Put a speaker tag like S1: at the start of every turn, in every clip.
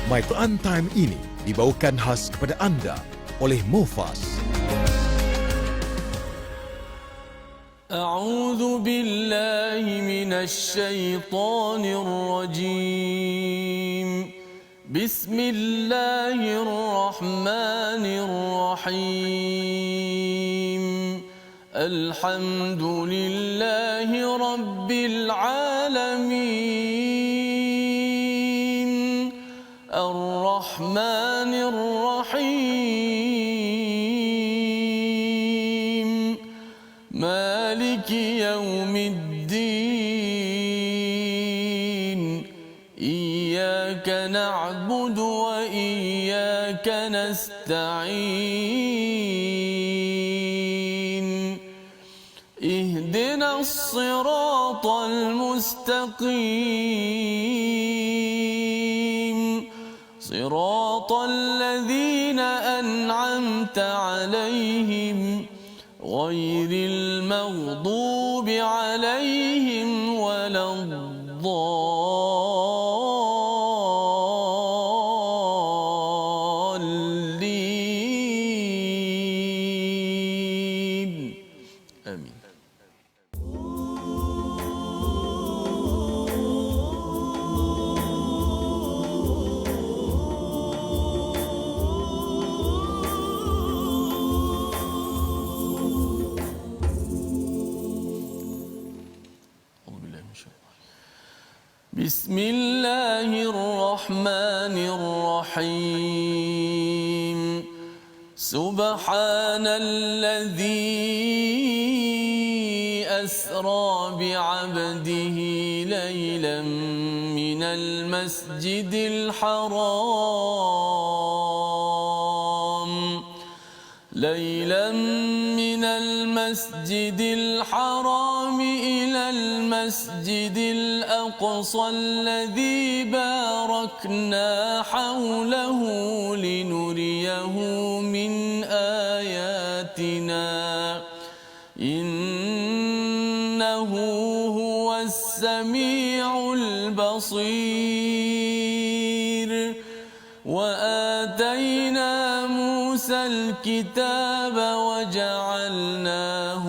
S1: My Quran Time ini dibawakan khas kepada anda oleh Mufas.
S2: أعوذ بالله من الشيطان الرجيم بسم الله الرحمن الرحيم الحمد لله رب العالمين الرحمن الرحيم مالك يوم الدين إياك نعبد وإياك نستعين اهدنا الصراط المستقيم صراط الذين أنعمت عليهم غير المغضوب عليهم ولا الضالين آمين. بسم الله الرحمن الرحيم سبحان الذي أسرى بعبده ليلا من المسجد الحرام إلى المسجد الأقصى الذي باركنا حوله لنريه من آياتنا إنه هو السميع البصير وآتينا موسى الكتاب وجعلناه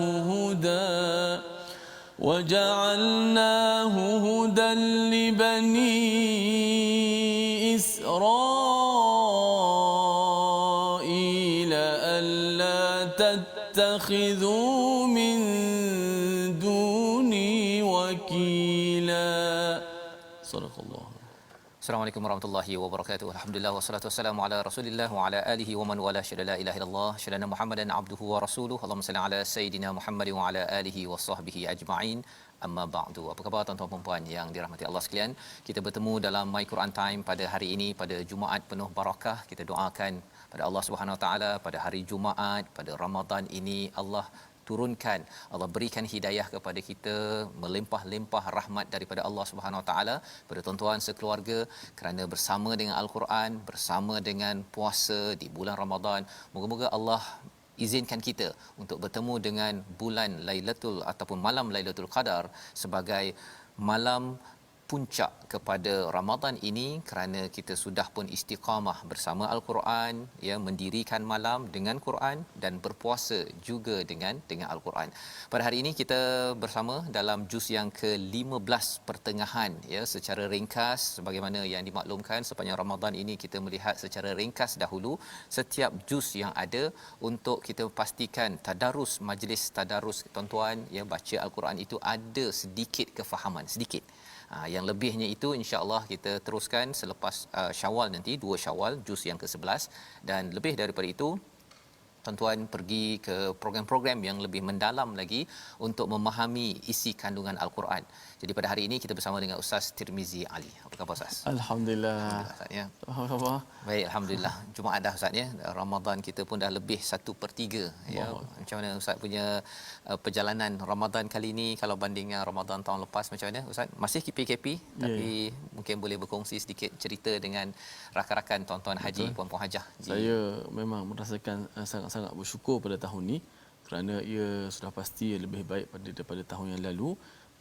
S2: هدى لبني إسرائيل ألا تتخذوا من دوني وكيلا صدق الله.
S3: Assalamualaikum warahmatullahi wabarakatuh. Alhamdulillah wassalatu wassalamu ala Rasulillah wa ala alihi wa man wala syada la ilaha illallah syada Muhammadan abduhu wa rasuluhu. Allahumma salli ala sayidina Muhammad wa ala alihi wa sahbihi ajma'in. Amma ba'du. Apa khabar tuan-tuan dan puan yang dirahmati Allah sekalian? Kita bertemu dalam My Quran Time pada hari ini, pada Jumaat penuh barakah. Kita doakan pada Allah Subhanahu Wa Taala pada hari Jumaat, pada Ramadan ini Allah turunkan, Allah berikan hidayah kepada kita, melimpah-limpah rahmat daripada Allah Subhanahu Wa Taala pada tuan-tuan sekeluarga kerana bersama dengan Al-Quran, bersama dengan puasa di bulan Ramadan. Moga-moga Allah izinkan kita untuk bertemu dengan bulan Lailatul ataupun malam Lailatul Qadar sebagai malam puncak kepada Ramadan ini, kerana kita sudah pun istiqamah bersama Al-Quran, ya, mendirikan malam dengan Quran dan berpuasa juga dengan Al-Quran. Pada hari ini kita bersama dalam juz yang ke-15 pertengahan, ya, secara ringkas sebagaimana yang dimaklumkan sepanjang Ramadan ini kita melihat secara ringkas dahulu setiap juz yang ada untuk kita pastikan tadarus, majlis tadarus tuan-tuan, ya, baca Al-Quran itu ada sedikit kefahaman, sedikit. Yang lebihnya itu insya-Allah kita teruskan selepas Syawal nanti, 2 Syawal juz yang ke-11, dan lebih daripada itu tuan-tuan pergi ke program-program yang lebih mendalam lagi untuk memahami isi kandungan Al-Quran. Jadi pada hari ini kita bersama dengan Ustaz Tirmizi Ali. Apa khabar Ustaz?
S2: Alhamdulillah.
S3: Ustaz, ya.
S2: Apa khabar?
S3: Baik, alhamdulillah. Jumaat dah Ustaz, ya. Ramadan kita pun dah lebih 1/3, ya. Macam mana Ustaz punya perjalanan Ramadan kali ini kalau bandingkan Ramadan tahun lepas, macam mana Ustaz? Masih KPKP tapi mungkin boleh berkongsi sedikit cerita dengan rakan-rakan tuan-tuan haji, puan-puan hajah.
S2: Saya memang merasakan sangat-sangat bersyukur pada tahun ini kerana ia sudah pasti lebih baik daripada tahun yang lalu,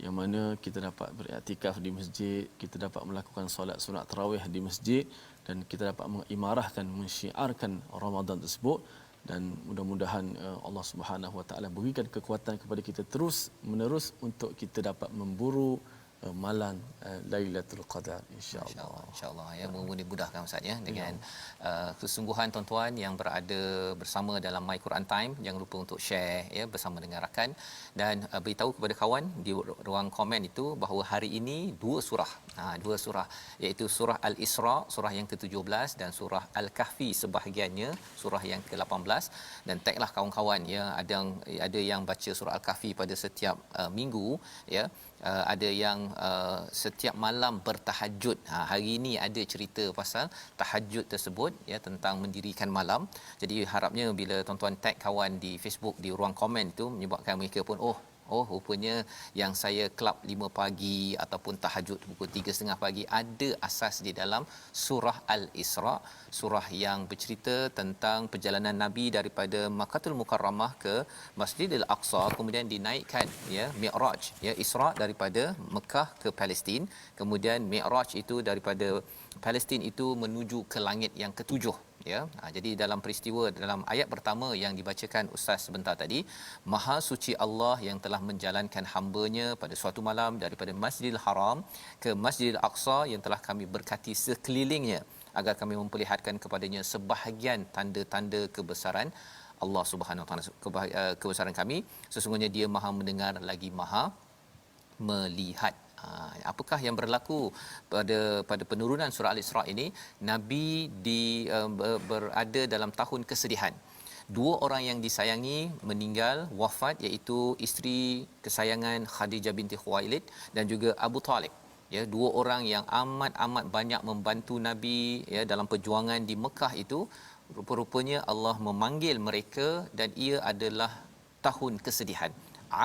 S2: yang mana kita dapat beriktikaf di masjid, kita dapat melakukan solat sunat tarawih di masjid, dan kita dapat mengimarahkan, mensyiarkan Ramadan tersebut, dan mudah-mudahan Allah Subhanahu Wa Taala berikan kekuatan kepada kita terus menerus untuk kita dapat memburu malam Lailatul Qadar, insya-Allah.
S3: Insya-Allah ya, memudahkan Ustaz ya, dengan kesungguhan tuan-tuan yang berada bersama dalam My Quran Time, jangan lupa untuk share ya bersama dengan rakan, dan beritahu kepada kawan di ruang komen itu bahawa hari ini dua surah iaitu surah Al-Isra surah yang ke-17 dan surah Al-Kahfi sebahagiannya surah yang ke-18, dan taglah kawan-kawan ya, ada yang baca surah Al-Kahfi pada setiap minggu ya. Ada yang setiap malam bertahajud. Hari ini ada cerita pasal tahajud tersebut ya, tentang mendirikan malam. Jadi harapnya bila tuan-tuan tag kawan di Facebook di ruang komen itu menyebabkan mereka pun rupanya yang saya kelab 5 pagi ataupun tahajud pukul 3.30 pagi ada asas di dalam surah Al-Isra, surah yang bercerita tentang perjalanan Nabi daripada Makkahul Mukarramah ke Masjidil Aqsa, kemudian dinaikkan ya Mi'raj ya, Isra daripada Mekah ke Palestin, kemudian Mi'raj itu daripada Palestin itu menuju ke langit yang ketujuh ya. Jadi dalam peristiwa dalam ayat pertama yang dibacakan ustaz sebentar tadi, Maha suci Allah yang telah menjalankan hamba-Nya pada suatu malam daripada Masjidil Haram ke Masjidil Aqsa yang telah kami berkati sekelilingnya agar kami memperlihatkan kepadanya sebahagian tanda-tanda kebesaran Allah Subhanahu Wa Taala, kebesaran kami, sesungguhnya Dia Maha mendengar lagi Maha melihat. Apakah yang berlaku pada penurunan surah Al-Isra ini? Nabi berada dalam tahun kesedihan. Dua orang yang disayangi meninggal, wafat, iaitu isteri kesayangan Khadijah binti Khuwailid dan juga Abu Talib. Ya, dua orang yang amat banyak membantu Nabi ya dalam perjuangan di Mekah itu, rupa-rupanya Allah memanggil mereka dan ia adalah tahun kesedihan,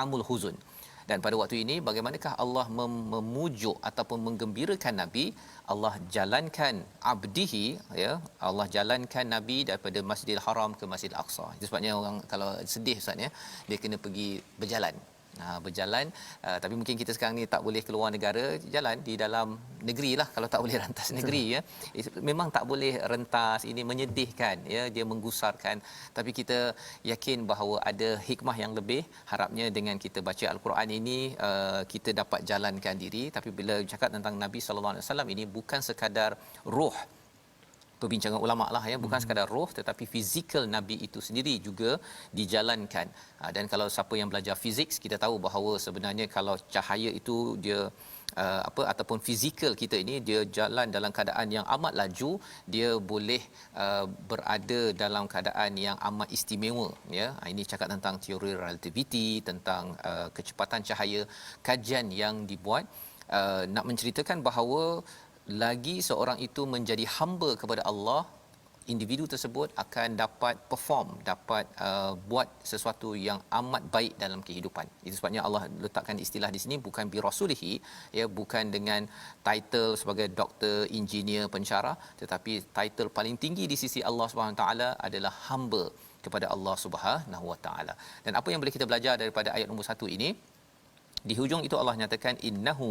S3: Amul Huzun. Dan pada waktu ini bagaimanakah Allah memujuk ataupun menggembirakan Nabi? Allah jalankan abdihi ya, Allah jalankan Nabi daripada Masjidil Haram ke Masjidil Aqsa. Itu sebabnya orang kalau sedih Ustaz ya, dia kena pergi berjalan. Berjalan, tapi mungkin kita sekarang ni tak boleh keluar negara, jalan di dalam negeri lah kalau tak boleh rentas negeri ya. Memang tak boleh rentas, ini menyedihkan ya, dia menggusarkan, tapi kita yakin bahawa ada hikmah yang lebih. Harapnya dengan kita baca Al-Quran ini kita dapat jalankan diri. Tapi bila cakap tentang Nabi sallallahu alaihi wasallam ini bukan sekadar roh, perbincangan ulama lah ya, bukan sekadar roh tetapi fizikal Nabi itu sendiri juga dijalankan. Dan kalau siapa yang belajar fizik, kita tahu bahawa sebenarnya kalau cahaya itu dia ataupun fizikal kita ini dia jalan dalam keadaan yang amat laju, dia boleh berada dalam keadaan yang amat istimewa ya. Ini cakap tentang teori relativiti, tentang kecepatan cahaya. Kajian yang dibuat nak menceritakan bahawa lagi seorang itu menjadi hamba kepada Allah, individu tersebut akan dapat perform, dapat buat sesuatu yang amat baik dalam kehidupan. Itu sebabnya Allah letakkan istilah di sini bukan bi rasulihi ya, bukan dengan title sebagai doktor, engineer, pensyarah, tetapi title paling tinggi di sisi Allah Subhanahu taala adalah hamba kepada Allah Subhanahu wa taala. Dan apa yang boleh kita belajar daripada ayat nombor 1 ini? Di hujung itu Allah nyatakan innahu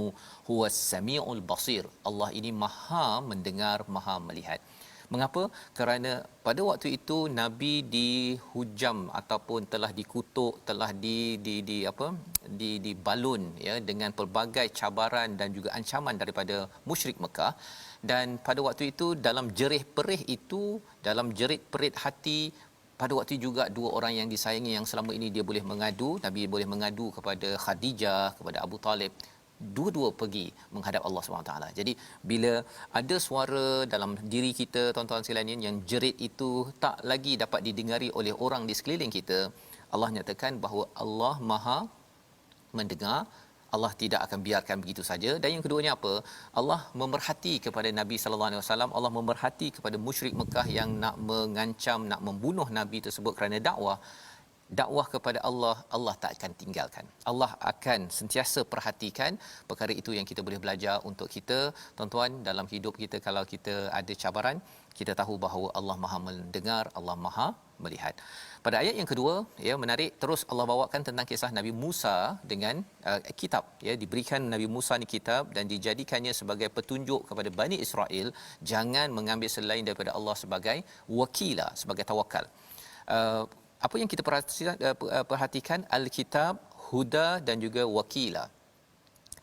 S3: huwas samiul basir. Allah ini Maha mendengar, Maha melihat. Mengapa? Kerana pada waktu itu Nabi dihujam ataupun telah dikutuk, telah dibalun ya dengan pelbagai cabaran dan juga ancaman daripada musyrik Mekah. Dan pada waktu itu dalam jerih perih itu, dalam jerit perit hati, pada waktu juga dua orang yang disayangi yang selama ini dia boleh mengadu, Nabi boleh mengadu kepada Khadijah, kepada Abu Talib, dua-dua pergi menghadap Allah SWT. Jadi bila ada suara dalam diri kita tuan-tuan sekalian yang jerit itu tak lagi dapat didengari oleh orang di sekeliling kita, Allah nyatakan bahawa Allah Maha mendengar, Allah tidak akan biarkan begitu saja. Dan yang keduanya apa? Allah memerhati kepada Nabi sallallahu alaihi wasallam, Allah memerhati kepada musyrik Mekah yang nak mengancam, nak membunuh Nabi tersebut kerana dakwah. dakwah kepada Allah, Allah tak akan tinggalkan. Allah akan sentiasa perhatikan perkara itu yang kita boleh belajar untuk kita. Tuan-tuan, dalam hidup kita kalau kita ada cabaran, kita tahu bahawa Allah Maha mendengar, Allah Maha melihat. Pada ayat yang kedua, ya, menarik, terus Allah bawakan tentang kisah Nabi Musa dengan kitab, ya, diberikan Nabi Musa ni kitab dan dijadikannya sebagai petunjuk kepada Bani Israel jangan mengambil selain daripada Allah sebagai wakila, sebagai tawakal. Apa yang kita perhatikan, Alkitab, huda dan juga wakila.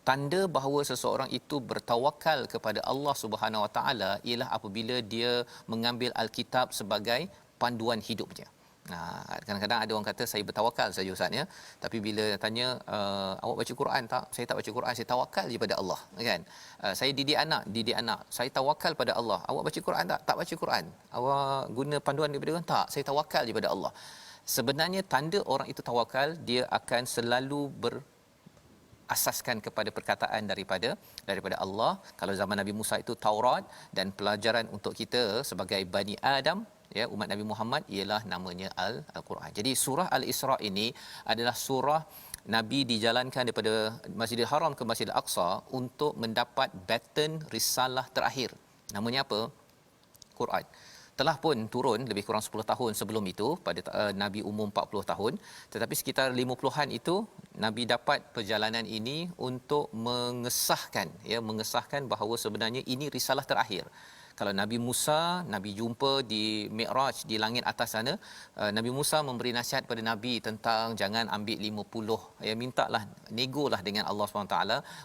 S3: Tanda bahawa seseorang itu bertawakal kepada Allah Subhanahu Wa Taala ialah apabila dia mengambil Alkitab sebagai panduan hidupnya. Kadang-kadang ada orang kata saya bertawakal saja ustaz, ya, tapi bila tanya awak baca Quran tak? Saya tak baca Quran, saya tawakal je pada Allah, kan? Saya didik anak, saya tawakal pada Allah. Awak baca Quran tak? Tak baca Quran. Awak guna panduan daripada Quran tak? Saya tawakal je pada Allah. Sebenarnya tanda orang itu tawakal, dia akan selalu asaskan kepada perkataan daripada Allah. Kalau zaman Nabi Musa itu Taurat, dan pelajaran untuk kita sebagai Bani Adam, ya, umat Nabi Muhammad, ialah namanya Al-Quran. Jadi surah Al-Isra ini adalah surah Nabi dijalankan daripada Masjidil Haram ke Masjidil Aqsa untuk mendapat baton risalah terakhir. Namanya apa? Quran. Telah pun turun lebih kurang 10 tahun sebelum itu, pada Nabi umur 40 tahun, tetapi sekitar 50-an itu Nabi dapat perjalanan ini untuk mengesahkan bahawa sebenarnya ini risalah terakhir. Kalau Nabi Musa, Nabi jumpa di Mi'raj, di langit atas sana, Nabi Musa memberi nasihat pada Nabi tentang jangan ambil 50, ya, mintalah, negolah dengan Allah SWT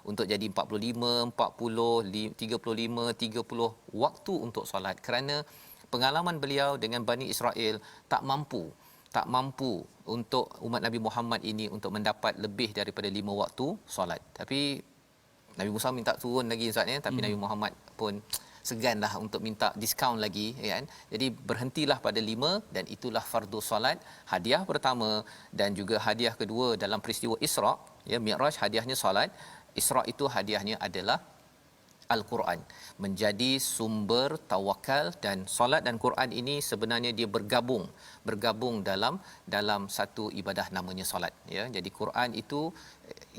S3: untuk jadi 45, 40, 35, 30 waktu untuk solat, kerana pengalaman beliau dengan Bani Israel tak mampu untuk umat Nabi Muhammad ini untuk mendapat lebih daripada 5 waktu solat. Tapi Nabi Musa minta turun lagi ustaz, ya, tapi Nabi Muhammad pun seganlah untuk minta diskaun lagi, kan. Jadi berhentilah pada 5, dan itulah fardu solat, hadiah pertama dan juga hadiah kedua dalam peristiwa Isra, ya, Mi'raj hadiahnya solat, Isra itu hadiahnya adalah Al-Quran, menjadi sumber tawakal. Dan solat dan Quran ini sebenarnya dia bergabung dalam satu ibadah namanya solat, ya. Jadi Quran itu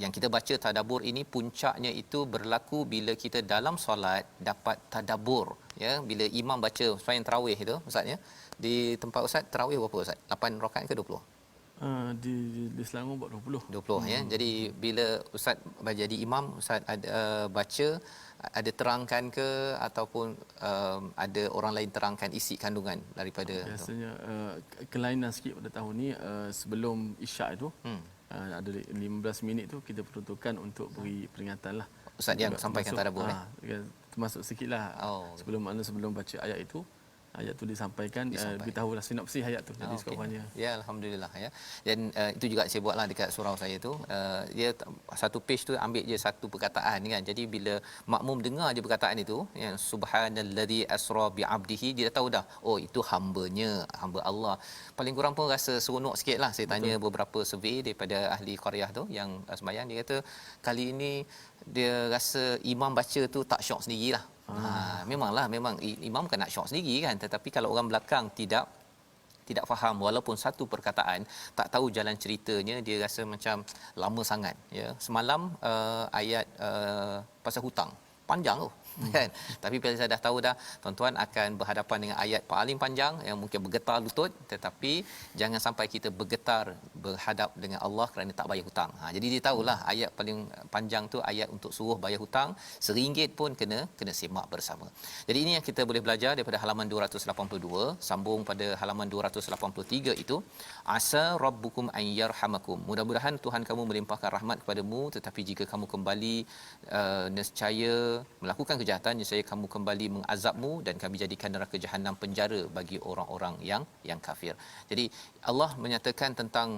S3: yang kita baca tadabbur ini, puncaknya itu berlaku bila kita dalam solat dapat tadabbur, ya. Bila imam baca sembahyang tarawih itu ustaz, ya, di tempat ustaz tarawih berapa ustaz? 8 rakaat ke 20?
S2: Di Selangor buat 20.
S3: Ya. Jadi bila ustaz jadi imam, ustaz ada baca, ada terangkan ke ataupun ada orang lain terangkan isi kandungan daripada
S2: biasanya kelainan sikit pada tahun ni, sebelum Isyak itu ada 15 minit tu kita peruntukkan untuk beri peringatan lah,
S3: ustaz yang sampaikan tadabbur,
S2: termasuk sikitlah sebelum baca ayat itu, ayat tu disampaikan, beritahulah sinopsis ayat tu, jadi sekurang-kurangnya.
S3: Ya, alhamdulillah, ya. Dan itu juga saya buatlah dekat surau saya tu, dia satu page tu ambil je satu perkataan, kan. Jadi bila makmum dengar je perkataan itu, ya, subhanallazi asra bi abdihi, dia tahu dah, oh itu hamba Allah. Paling kurang pun rasa seronok sikitlah. Saya tanya beberapa survey daripada ahli qaryah tu yang sembahyang, dia kata kali ini dia rasa imam baca tu tak syok sendirilah. Memang imam kan nak syok sendiri, kan, tetapi kalau orang belakang tidak faham walaupun satu perkataan, tak tahu jalan ceritanya, dia rasa macam lama sangat, ya. Semalam ayat pasal hutang panjang tu, kan, tapi bila saya dah tahu dah tuan-tuan akan berhadapan dengan ayat paling panjang yang mungkin bergetar lutut, tetapi jangan sampai kita bergetar berhadap dengan Allah kerana tak bayar hutang. Jadi dia tahulah ayat paling panjang tu ayat untuk suruh bayar hutang, RM1 pun kena semak bersama. Jadi ini yang kita boleh belajar daripada halaman 282, sambung pada halaman 283 itu, asa rabbukum an yarhamakum, mudah-mudahan Tuhan kamu melimpahkan rahmat kepadamu, tetapi jika kamu kembali nescaya melakukan kejahatan, nescaya kamu kembali mengazabmu, dan kami jadikan neraka jahanam penjara bagi orang-orang yang kafir. Jadi Allah menyatakan tentang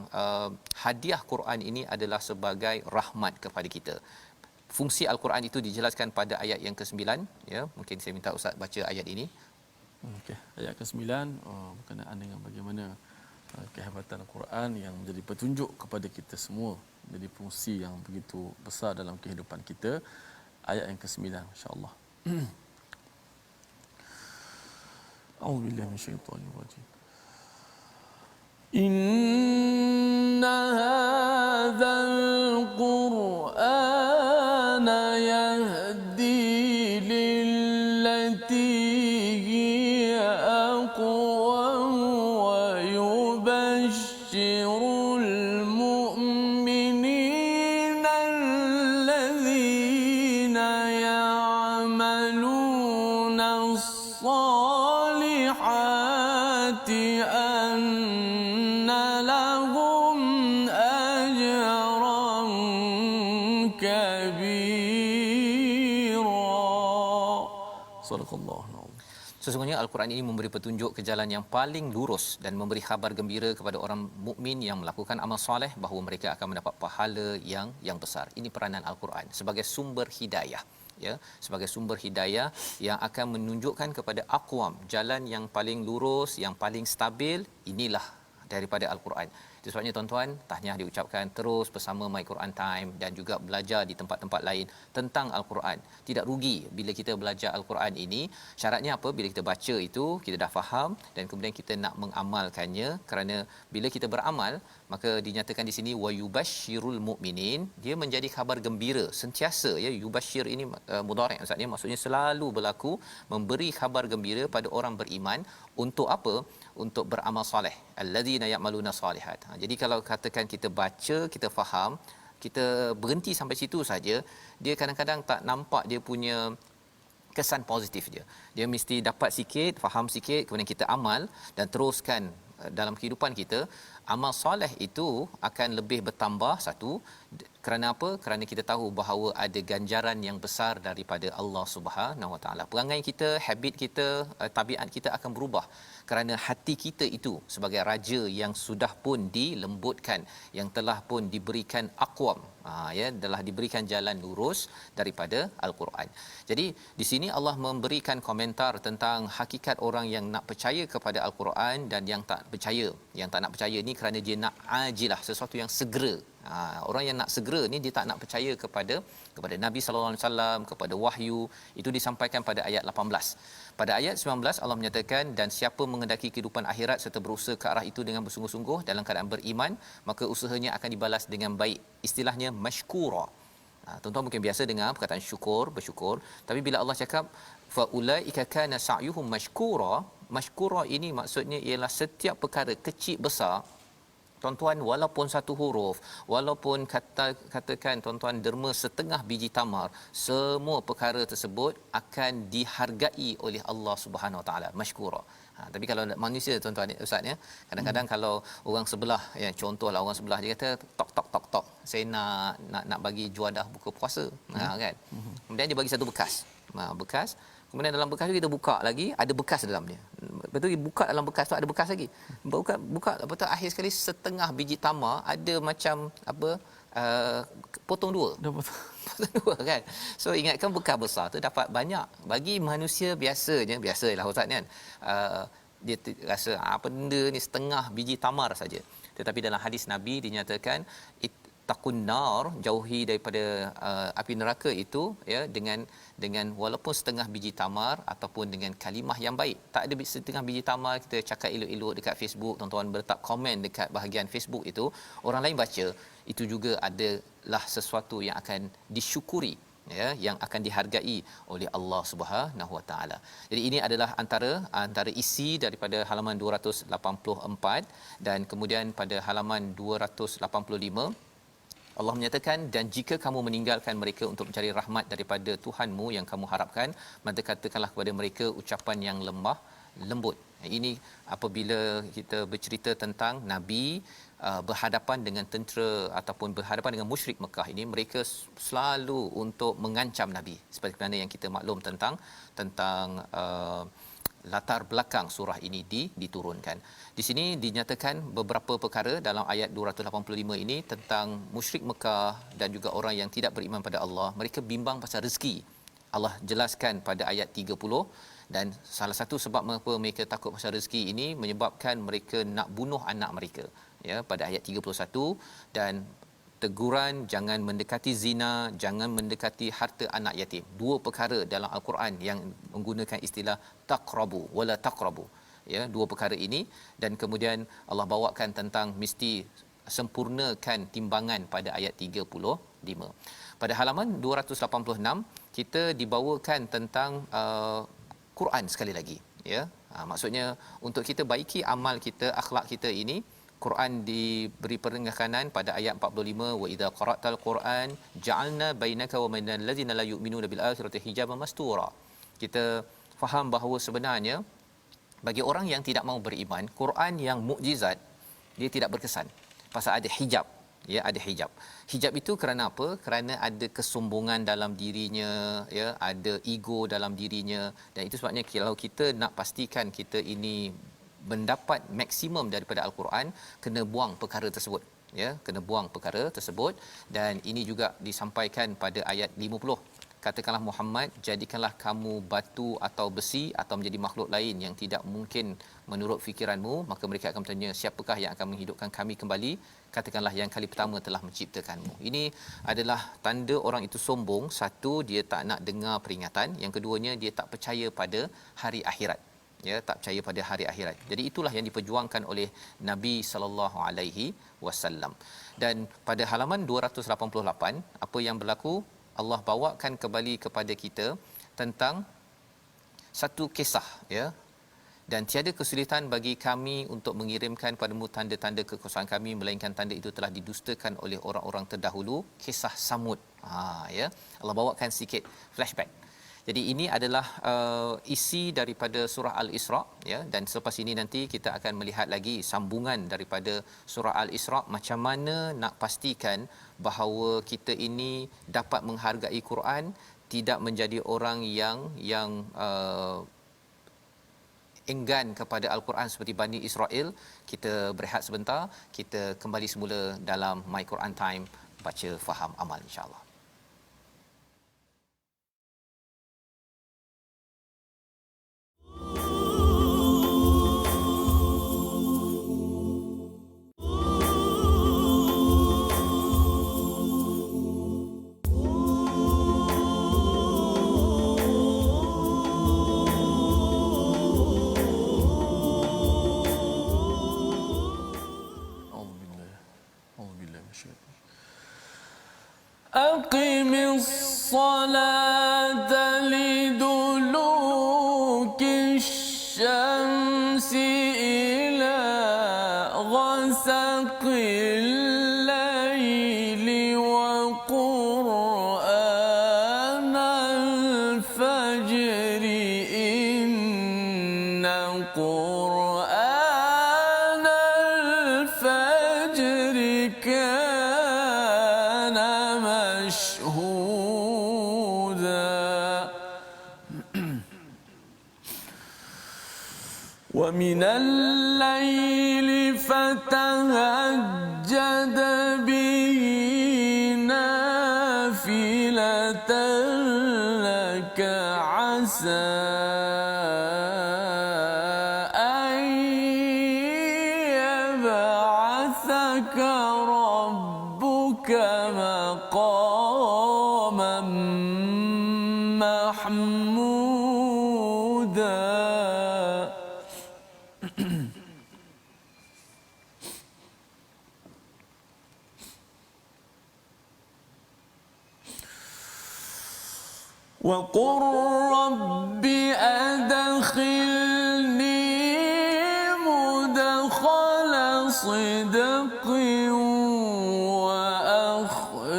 S3: hadiah Quran ini adalah sebagai rahmat kepada kita. Fungsi Al-Quran itu dijelaskan pada ayat yang ke-9, ya. Mungkin saya minta ustaz baca ayat ini.
S2: Okey, ayat ke-9 berkenaan dengan bagaimana kehebatan Al-Quran yang menjadi petunjuk kepada kita semua, menjadi fungsi yang begitu besar dalam kehidupan kita. Ayat yang ke-9, insya-Allah. A'udzubillahi minasyaitonir rajim. هذا القرآن يهدي للتي هي أقوم ويبشر المؤمنين الذين يعملون الصالحات أن لهم أجرا كبيرا. صدق الله العظيم.
S3: Sesungguhnya Al-Quran ini memberi petunjuk ke jalan yang paling lurus dan memberi khabar gembira kepada orang mukmin yang melakukan amal soleh bahawa mereka akan mendapat pahala yang besar. Ini peranan Al-Quran sebagai sumber hidayah, ya, sebagai sumber hidayah yang akan menunjukkan kepada aqwam, jalan yang paling lurus, yang paling stabil. Inilah daripada Al-Quran. Itu sebabnya tuan-tuan, tahniah diucapkan terus bersama My Quran Time dan juga belajar di tempat-tempat lain tentang Al-Quran. Tidak rugi bila kita belajar Al-Quran ini. Syaratnya apa? Bila kita baca itu, kita dah faham dan kemudian kita nak mengamalkannya, kerana bila kita beramal, maka dinyatakan di sini wa yubasyirul mukminin, dia menjadi khabar gembira sentiasa, ya. Yubasyir ini mudhari' maksudnya, maksudnya selalu berlaku, memberi khabar gembira pada orang beriman. Untuk apa? Untuk beramal soleh. Allazina ya'maluna salihat. Jadi kalau katakan kita baca, kita faham, kita berhenti sampai situ saja, dia kadang-kadang tak nampak dia punya kesan positif dia. Dia mesti dapat sikit, faham sikit, kemudian kita amal dan teruskan dalam kehidupan kita. Amal soleh itu akan lebih bertambah. Satu, kerana apa? Kerana kita tahu bahawa ada ganjaran yang besar daripada Allah Subhanahu Wa Taala. Perangai kita, habit kita, tabiat kita akan berubah kerana hati kita itu sebagai raja yang sudah pun dilembutkan, yang telah pun diberikan aqwam, ya, telah diberikan jalan lurus daripada Al-Quran. Jadi di sini Allah memberikan komentar tentang hakikat orang yang nak percaya kepada Al-Quran dan yang tak percaya. Yang tak nak percaya ni kerana dia nak ajilah, sesuatu yang segera. Orang yang nak segera ni dia tak nak percaya kepada Nabi sallallahu alaihi wasallam, kepada wahyu. Itu disampaikan pada ayat 18. Pada ayat 19 Allah menyatakan, dan siapa mengendaki kehidupan akhirat serta berusaha ke arah itu dengan bersungguh-sungguh dalam keadaan beriman, maka usahanya akan dibalas dengan baik. Istilahnya mashkura. Tuan-tuan mungkin biasa dengar perkataan syukur, bersyukur, tapi bila Allah cakap fa ulaika kana sa'yuhum mashkura, mashkura ini maksudnya ialah setiap perkara kecil besar. Tuan-tuan, walaupun satu huruf, walaupun katakan tuan-tuan derma setengah biji tamar, semua perkara tersebut akan dihargai oleh Allah Subhanahu Wa Taala, mashkura. Tapi kalau manusia tuan-tuan, ustaz, ya, kadang-kadang kalau orang sebelah, ya, contohlah orang sebelah dia kata tok tok tok tok, saya nak bagi juadah buka puasa, kan. Kemudian dia bagi satu bekas. Bekas. Kemudian dalam bekas tu kita buka lagi, ada bekas dalamnya. Betul, buka dalam bekas tu ada bekas lagi. Buka betul, akhir sekali setengah biji tamar ada macam apa, potong dua. Potong dua, kan. So ingatkan bekas besar tu dapat banyak. Bagi manusia biasalah ustaz kan. Dia rasa apa benda ni setengah biji tamar saja. Tetapi dalam hadis Nabi dinyatakan takun nar, jauhi daripada api neraka itu, ya, dengan walaupun setengah biji tamar ataupun dengan kalimah yang baik. Tak ada setengah biji tamar kita cakap elok-elok dekat Facebook, tuan-tuan berletak komen dekat bahagian Facebook itu, orang lain baca, itu juga adalah sesuatu yang akan disyukuri, ya, yang akan dihargai oleh Allah Subhanahu Wa Taala. Jadi ini adalah antara isi daripada halaman 284, dan kemudian pada halaman 285 Allah menyatakan, dan jika kamu meninggalkan mereka untuk mencari rahmat daripada Tuhanmu yang kamu harapkan, maka katakanlah kepada mereka ucapan yang lembut. Ini apabila kita bercerita tentang Nabi berhadapan dengan tentera ataupun berhadapan dengan musyrik Mekah ini, mereka selalu untuk mengancam Nabi, seperti mana yang kita maklum tentang latar belakang surah ini diturunkan. Di sini dinyatakan beberapa perkara dalam ayat 285 ini tentang musyrik Mekah dan juga orang yang tidak beriman pada Allah. Mereka bimbang pasal rezeki. Allah jelaskan pada ayat 30, dan salah satu sebab mengapa mereka takut pasal rezeki ini menyebabkan mereka nak bunuh anak mereka, ya, pada ayat 31. Dan teguran jangan mendekati zina, jangan mendekati harta anak yatim. Dua perkara dalam Al-Quran yang menggunakan istilah taqrabu wala taqrabu, ya, dua perkara ini. Dan kemudian Allah bawakan tentang mesti sempurnakan timbangan pada ayat 35. Pada halaman 286 kita dibawakan tentang Quran sekali lagi, ya. Maksudnya untuk kita baiki amal kita, akhlak kita ini, Quran diberi penekanan pada ayat 45, wa idza qara'tal Quran ja'alna bainaka wa bainal ladzina la yu'minuna bil akhirati hijaban mastura. Kita faham bahawa sebenarnya bagi orang yang tidak mahu beriman, Quran yang mukjizat dia tidak berkesan pasal ada hijab, ya, ada hijab. Hijab itu kerana apa? Kerana ada kesombongan dalam dirinya, ya, ada ego dalam dirinya, dan itu sebabnya kalau kita nak pastikan kita ini mendapat maksimum daripada al-Quran, kena buang perkara tersebut, ya, kena buang perkara tersebut. Dan ini juga disampaikan pada ayat 50, katakanlah Muhammad, jadikanlah kamu batu atau besi atau menjadi makhluk lain yang tidak mungkin menurut fikiranmu, maka mereka akan bertanya, siapakah yang akan menghidupkan kami kembali? Katakanlah yang kali pertama telah menciptakanmu. Ini adalah tanda orang itu sombong. Satu, dia tak nak dengar peringatan. Yang keduanya, dia tak percaya pada hari akhirat, ya, tak percaya pada hari akhirat. Jadi itulah yang diperjuangkan oleh Nabi sallallahu alaihi wasallam. Dan pada halaman 288 apa yang berlaku, Allah bawakan kembali kepada kita tentang satu kisah, ya. Dan tiada kesulitan bagi kami untuk mengirimkan padamu tanda-tanda kekuasaan kami, melainkan tanda itu telah didustakan oleh orang-orang terdahulu. Kisah Samud, ya, Allah bawakan sikit flashback. Jadi ini adalah isi daripada surah Al-Isra, ya, dan selepas ini nanti kita akan melihat lagi sambungan daripada surah Al-Isra, macam mana nak pastikan bahawa kita ini dapat menghargai Quran, tidak menjadi orang yang enggan kepada Al-Quran seperti Bani Israel. Kita berehat sebentar, kita kembali semula dalam My Quran Time, baca faham amal, insya-Allah.
S2: أقم الصلاة لدلوك الشمس إلى غسق الليل وقرآن الفجر إن قرآن الفجر كان مشهودا ومن الليل فتهجد به نافلة لك عسى أن يبعثك ربك مقاما محمودا وقل رب أدخلني مدخل صدق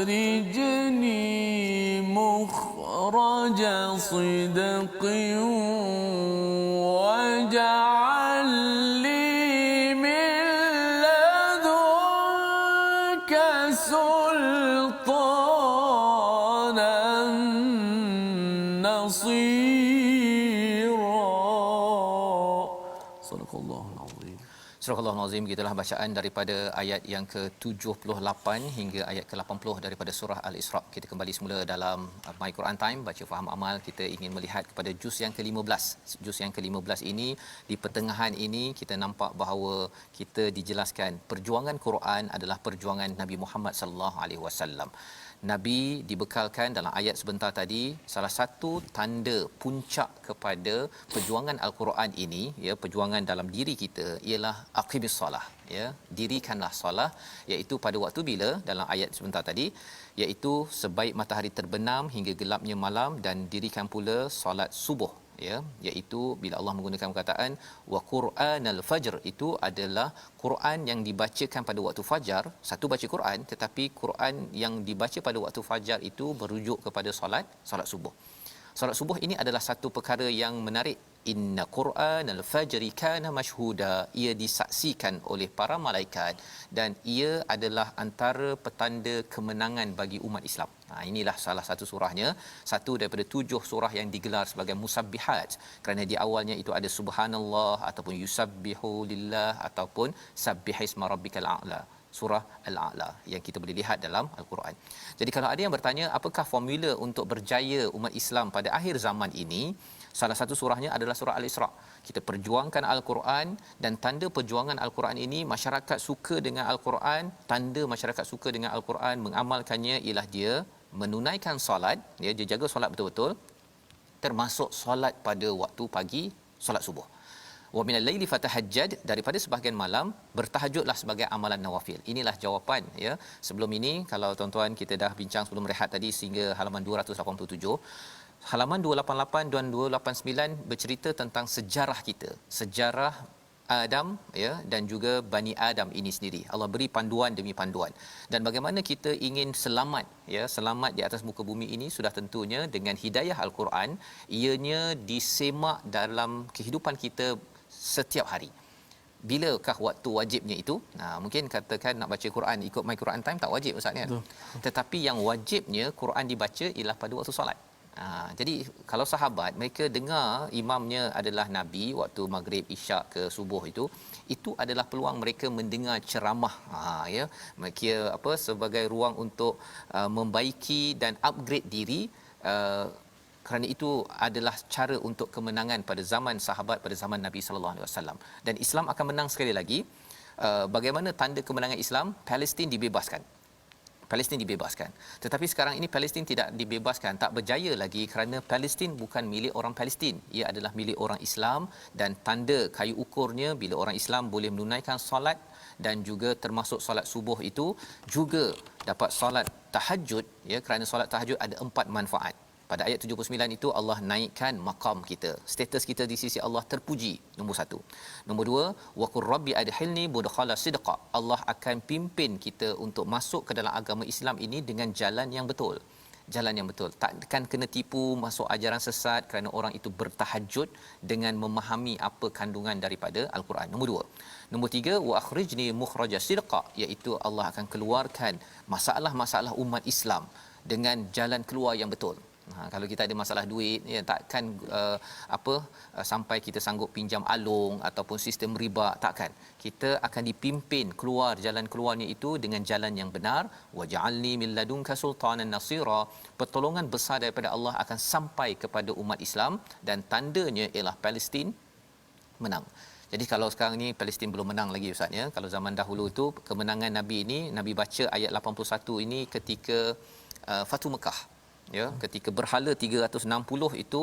S2: وأخرجني مخرج صدق واجعل لي من لدنك سلطانا نصيرا صدق الله العظيم.
S3: Surah Al-Azim, gitulah bacaan daripada ayat yang ke-78 hingga ayat ke-80 daripada surah Al-Isra. Kita kembali semula dalam My Quran Time, baca faham amal. Kita ingin melihat kepada juz yang ke-15. Juz yang ke-15 ini, di pertengahan ini kita nampak bahawa kita dijelaskan perjuangan Quran adalah perjuangan Nabi Muhammad sallallahu alaihi wasallam. Nabi dibekalkan dalam ayat sebentar tadi salah satu tanda puncak kepada perjuangan al-Quran ini, ya, perjuangan dalam diri kita ialah aqimis solah, ya, dirikanlah solah, iaitu pada waktu bila dalam ayat sebentar tadi, iaitu sebaik matahari terbenam hingga gelapnya malam, dan dirikan pula solat subuh, ya, iaitu bila Allah menggunakan perkataan wa Qur'anal fajr, itu adalah Quran yang dibacakan pada waktu fajar. Satu baca Quran, tetapi Quran yang dibaca pada waktu fajar itu merujuk kepada solat subuh. Solat subuh ini adalah satu perkara yang menarik. Inna Qur'anal fajri kana mashhuda, ia disaksikan oleh para malaikat dan ia adalah antara petanda kemenangan bagi umat Islam. Inilah salah satu surahnya, satu daripada 7 surah yang digelar sebagai musabbihat, kerana di awalnya itu ada subhanallah ataupun yusabbihu lillah ataupun sabbihisma rabbikal a'la, surah al-a'la yang kita boleh lihat dalam al-Quran. Jadi kalau ada yang bertanya apakah formula untuk berjaya umat Islam pada akhir zaman ini, salah satu surahnya adalah surah Al-Isra. Kita perjuangkan Al-Quran, dan tanda perjuangan Al-Quran ini, masyarakat suka dengan Al-Quran, tanda masyarakat suka dengan Al-Quran, mengamalkannya ialah dia menunaikan solat, dia jaga solat betul-betul, termasuk solat pada waktu pagi, solat subuh. Wa minal laili fatahajjad, daripada sebahagian malam bertahajudlah sebagai amalan nawafil. Inilah jawapan, ya. Sebelum ini kalau tuan-tuan kita dah bincang sebelum rehat tadi sehingga halaman 287, halaman 288 dan 289 bercerita tentang sejarah kita, sejarah Adam, ya, dan juga Bani Adam ini sendiri. Allah beri panduan demi panduan. Dan bagaimana kita ingin selamat, ya, selamat di atas muka bumi ini, sudah tentunya dengan hidayah Al-Quran, ianya disemak dalam kehidupan kita setiap hari. Bilakah waktu wajibnya itu? Mungkin katakan nak baca Quran ikut My Quran Time tak wajib ustaz, kan? Tetapi yang wajibnya Quran dibaca ialah pada waktu solat. Jadi kalau sahabat mereka dengar imamnya adalah Nabi waktu maghrib, isyak ke subuh, itu adalah peluang mereka mendengar ceramah, ya, mereka sebagai ruang untuk membaiki dan upgrade diri, kerana itu adalah cara untuk kemenangan pada zaman sahabat, pada zaman Nabi sallallahu alaihi wasallam. Dan Islam akan menang sekali lagi. Bagaimana tanda kemenangan Islam? Palestin dibebaskan. Tetapi sekarang ini Palestin tidak dibebaskan, tak berjaya lagi, kerana Palestin bukan milik orang Palestin, ia adalah milik orang Islam. Dan tanda kayu ukurnya bila orang Islam boleh menunaikan solat, dan juga termasuk solat subuh itu juga dapat solat tahajud, ya, kerana solat tahajud ada 4 manfaat. Pada ayat 79 itu Allah naikkan maqam kita, status kita di sisi Allah terpuji, nombor 1. Nombor 2, wa qur rabbi adkhilni mudkhala sidqa, Allah akan pimpin kita untuk masuk ke dalam agama Islam ini dengan jalan yang betul. Takkan kena tipu masuk ajaran sesat, kerana orang itu bertahajud dengan memahami apa kandungan daripada Al-Quran. Nombor 2. Nombor 3, wa akhrijni mukhraja sidqa, iaitu Allah akan keluarkan masalah-masalah umat Islam dengan jalan keluar yang betul. Kalau kita ada masalah duit, ya, takkan sampai kita sanggup pinjam alung ataupun sistem riba, takkan. Kita akan dipimpin keluar, jalan keluarnya itu dengan jalan yang benar. Waj'alni min ladunka sultanan nasira, pertolongan besar daripada Allah akan sampai kepada umat Islam, dan tandanya ialah Palestin menang. Jadi kalau sekarang ni Palestin belum menang lagi ustaz, ya. Kalau zaman dahulu itu kemenangan Nabi ini, Nabi baca ayat 81 ini ketika Fatu Mekah, ya, ketika berhala 360 itu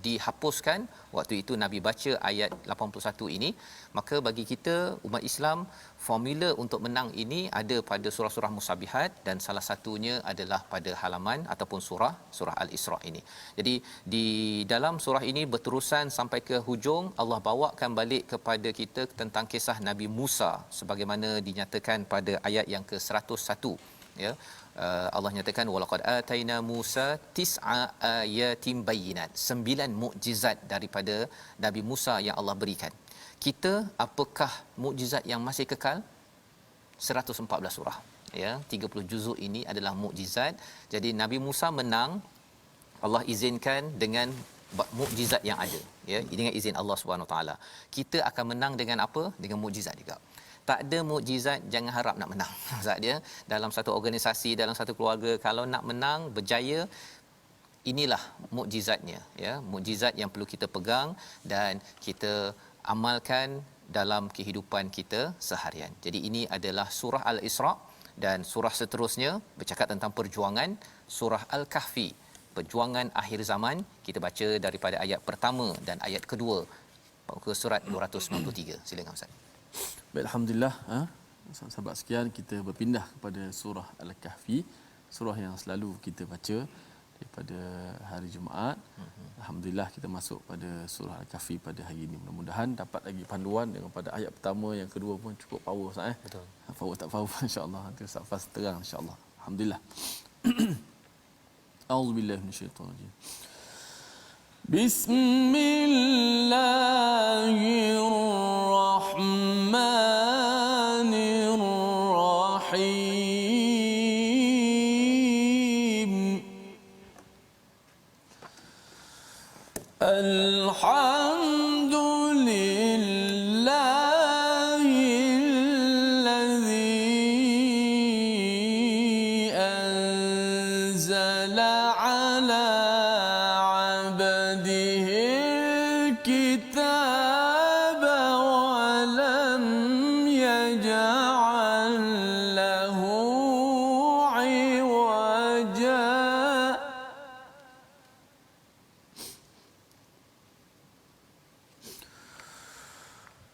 S3: dihapuskan, waktu itu Nabi baca ayat 81 ini. Maka bagi kita umat Islam, formula untuk menang ini ada pada surah-surah musabihat, dan salah satunya adalah pada halaman ataupun surah Al-Isra ini. Jadi di dalam surah ini berterusan sampai ke hujung, Allah bawakan balik kepada kita tentang kisah Nabi Musa sebagaimana dinyatakan pada ayat yang ke-101, ya. Allah nyatakan walaqad ataina Musa tis'a ayatin bayyinat, 9 mukjizat daripada Nabi Musa yang Allah berikan. Kita apakah mukjizat yang masih kekal? 114 surah, ya, 30 juzuk ini adalah mukjizat. Jadi Nabi Musa menang, Allah izinkan dengan mukjizat yang ada, ya, dengan izin Allah Subhanahu Wa Taala. Kita akan menang dengan apa? Dengan mukjizat juga. Tak ada mukjizat jangan harap nak menang. Maksud dia, dalam satu organisasi, dalam satu keluarga, kalau nak menang, berjaya, inilah mukjizatnya, ya, mukjizat yang perlu kita pegang dan kita amalkan dalam kehidupan kita seharian. Jadi ini adalah surah Al-Isra, Dan surah seterusnya bercakap tentang perjuangan, surah Al-Kahfi, perjuangan akhir zaman. Kita baca daripada ayat pertama dan ayat kedua muka surat 293. Silakan Ustaz.
S2: Baik, alhamdulillah, sahabat sekian, kita berpindah kepada surah Al-Kahfi, surah yang selalu kita baca daripada hari Jumaat. Alhamdulillah kita masuk pada surah Al-Kahfi pada hari ini. Mudah-mudahan dapat lagi panduan dengan pada ayat pertama, yang kedua pun cukup power Ustaz.
S3: Betul.
S2: Power tak power insya-Allah nanti Ustaz Fas terang insya-Allah. Alhamdulillah. A'udzubillahi minasyaitonir Bismillahirrahmanirrahim. Alhamdulillahilladzi anzala ala abdihil kitaba wa lam yaj'al lahu iwaja.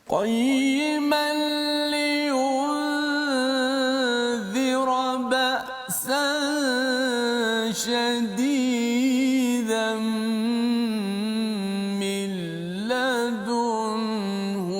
S2: قيما لينذر بأسا شديدا من لدنه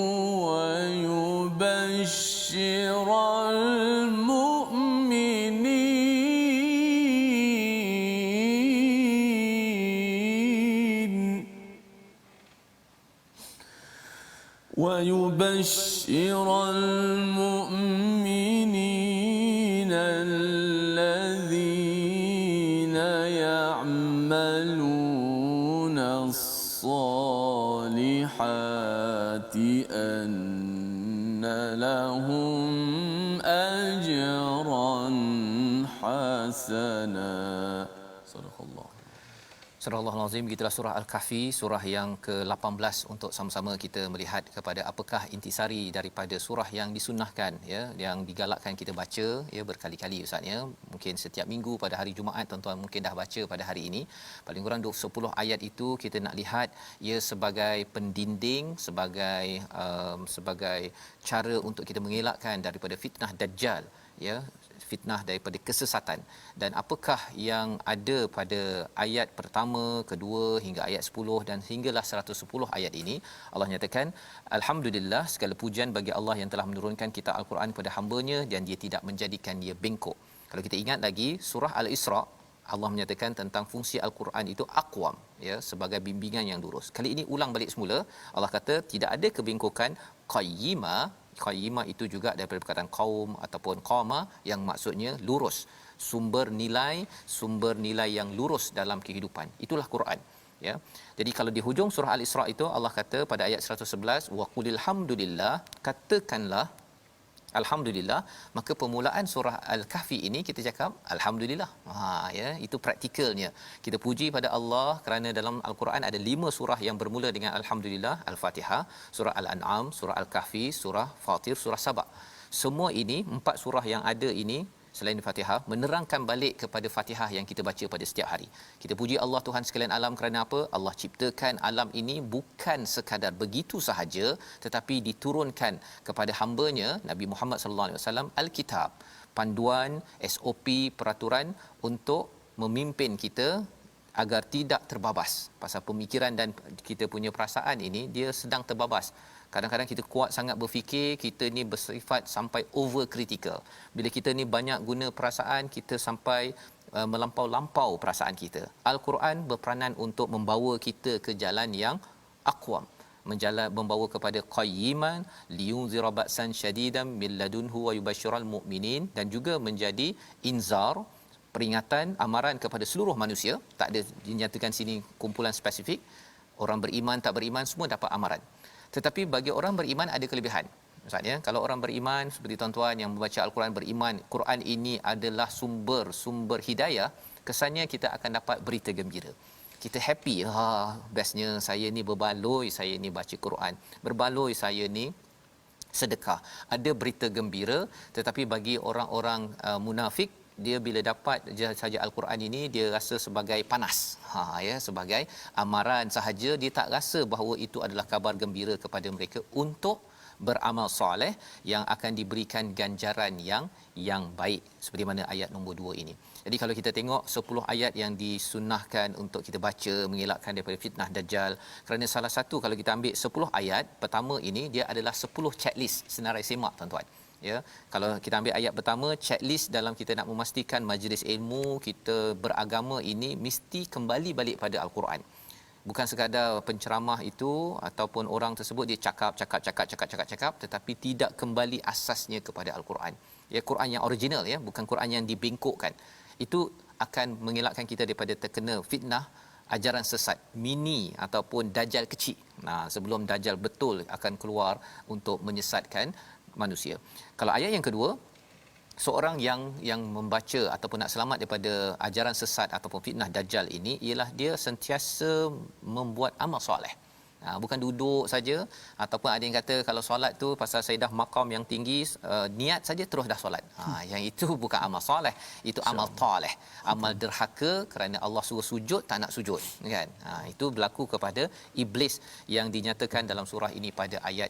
S2: ويبشر المؤمنين الذين يعملون الصالحات أن لهم أجرا حسنا. صدق الله.
S3: Surah Al-Azim, begitulah surah Al-Kahfi, surah yang ke-18 untuk sama-sama kita melihat kepada apakah intisari daripada surah yang disunnahkan, ya, yang digalakkan kita baca, ya, berkali-kali Ustaz, ya. Mungkin setiap minggu pada hari Jumaat tuan-tuan mungkin dah baca pada hari ini. Paling kurang 10 ayat itu kita nak lihat ia sebagai pendinding, sebagai cara untuk kita mengelakkan daripada fitnah Dajjal, ya, fitnah daripada kesesatan. Dan apakah yang ada pada ayat pertama, kedua hingga ayat 10 dan hinggalah 110 ayat ini. Allah nyatakan, alhamdulillah, segala pujian bagi Allah yang telah menurunkan kitab Al-Quran kepada hamba-Nya dan Dia tidak menjadikan dia bengkok. Kalau kita ingat lagi surah Al-Isra, Allah menyatakan tentang fungsi Al-Quran itu aqwam, ya, sebagai bimbingan yang lurus. Kali ini ulang balik semula, Allah kata tidak ada kebengkokan, qayyima. Qayyimah itu juga daripada perkataan qaum ataupun qama yang maksudnya lurus, sumber nilai yang lurus dalam kehidupan. Itulah Quran, ya. Jadi kalau di hujung surah Al-Isra itu Allah kata pada ayat 111, wa qulil hamdulillah, katakanlah alhamdulillah. Maka permulaan surah Al-Kahfi ini kita cakap alhamdulillah. Ya, itu praktikalnya. Kita puji pada Allah kerana dalam Al-Quran ada 5 surah yang bermula dengan alhamdulillah. Al-Fatihah, surah Al-An'am, surah Al-Kahfi, surah Fatir, surah Saba. Semua ini 4 surah yang ada ini selain Fatihah menerangkan balik kepada Fatihah yang kita baca pada setiap hari. Kita puji Allah Tuhan sekalian alam kerana apa? Allah ciptakan alam ini bukan sekadar begitu sahaja, tetapi diturunkan kepada hamba-Nya Nabi Muhammad sallallahu alaihi wasallam Alkitab, panduan, SOP, peraturan untuk memimpin kita agar tidak terbabas. Pasal pemikiran dan kita punya perasaan ini dia sedang terbabas. Kadang-kadang kita kuat sangat berfikir, kita ni bersifat sampai over critical. Bila kita ni banyak guna perasaan, kita sampai melampau-lampau perasaan kita. Al-Quran berperanan untuk membawa kita ke jalan yang aqwam, membawa kepada qayyiman liyunzira ba'san syadidan min ladunhu wa yubashshiral mu'minin, dan juga menjadi inzar, peringatan, amaran kepada seluruh manusia. Tak ada dinyatakan sini kumpulan spesifik. Orang beriman, tak beriman semua dapat amaran. Tetapi bagi orang beriman ada kelebihan. Maksudnya kalau orang beriman seperti tuan-tuan yang membaca Al-Quran beriman, Quran ini adalah sumber hidayah, kesannya kita akan dapat berita gembira. Kita happy, bestnya saya ni berbaloi, saya ni baca Quran. Berbaloi saya ni sedekah, ada berita gembira. Tetapi bagi orang-orang munafik, dia bila dapat saja al-Quran ini, dia rasa sebagai panas, sebagai amaran sahaja. Dia tak rasa bahawa itu adalah kabar gembira kepada mereka untuk beramal soleh yang akan diberikan ganjaran yang baik, seperti mana ayat nombor 2 ini. Jadi kalau kita tengok 10 ayat yang disunnahkan untuk kita baca mengelakkan daripada fitnah dajjal, kerana salah satu, kalau kita ambil 10 ayat pertama ini, dia adalah 10 checklist senarai semak, tuan-tuan. Ya, kalau kita ambil ayat pertama, checklist dalam kita nak memastikan majlis ilmu kita beragama ini mesti kembali balik pada al-Quran. Bukan sekadar penceramah itu ataupun orang tersebut dia cakap tetapi tidak kembali asasnya kepada al-Quran. Ya, Quran yang original, ya, bukan Quran yang dibengkokkan. Itu akan mengelakkan kita daripada terkena fitnah ajaran sesat mini ataupun dajjal kecil. Nah, sebelum dajjal betul akan keluar untuk menyesatkan manusia. Kalau ayat yang kedua, seorang yang membaca ataupun nak selamat daripada ajaran sesat ataupun fitnah dajjal ini ialah dia sentiasa membuat amal soleh. Bukan duduk saja, ataupun ada yang kata kalau solat tu pasal saya dah maqam yang tinggi, niat saja terus dah solat. Yang itu bukan amal soleh, itu amal taleh, amal derhaka kerana Allah suruh sujud tak nak sujud, kan? Itu berlaku kepada iblis yang dinyatakan dalam surah ini pada ayat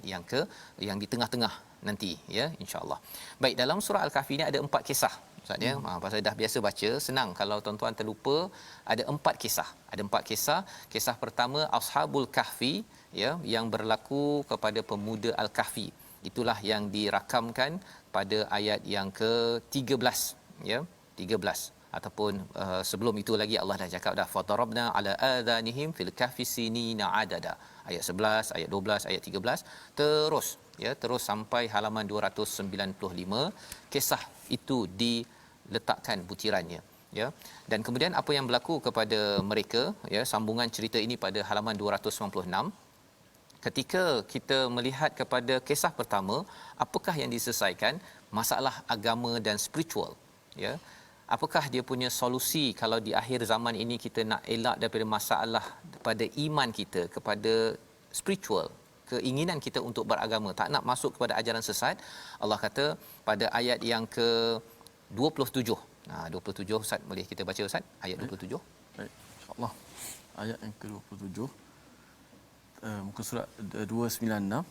S3: yang di tengah-tengah nanti, ya, insya-Allah. Baik, dalam surah Al-Kahfi ni ada 4 kisah. Ustaz, ya, pasal dah biasa baca, senang kalau tuan-tuan terlupa. Ada 4 kisah. Ada 4 kisah. Kisah pertama Ashabul Kahfi, ya, yang berlaku kepada pemuda Al-Kahfi. Itulah yang dirakamkan pada ayat yang ke-13, ya, 13. Ataupun sebelum itu lagi Allah dah cakap dah, fatarabna ala adhanihim fil kahfi sinina adada. Ayat 11, ayat 12, ayat 13 terus, ya, terus sampai halaman 295 kisah itu diletakkan butirannya, ya. Dan kemudian apa yang berlaku kepada mereka, ya, sambungan cerita ini pada halaman 296. Ketika kita melihat kepada kisah pertama, apakah yang diselesaikan? Masalah agama dan spiritual, ya. Apakah dia punya solusi kalau di akhir zaman ini kita nak elak daripada masalah pada iman kita, kepada spiritual, keinginan kita untuk beragama, tak nak masuk kepada ajaran sesat? Allah kata pada ayat yang ke-27. 27 Ustaz, boleh kita baca Ustaz ayat 27?
S2: Baik, insya-Allah. Ayat yang ke-27 muka surat 296.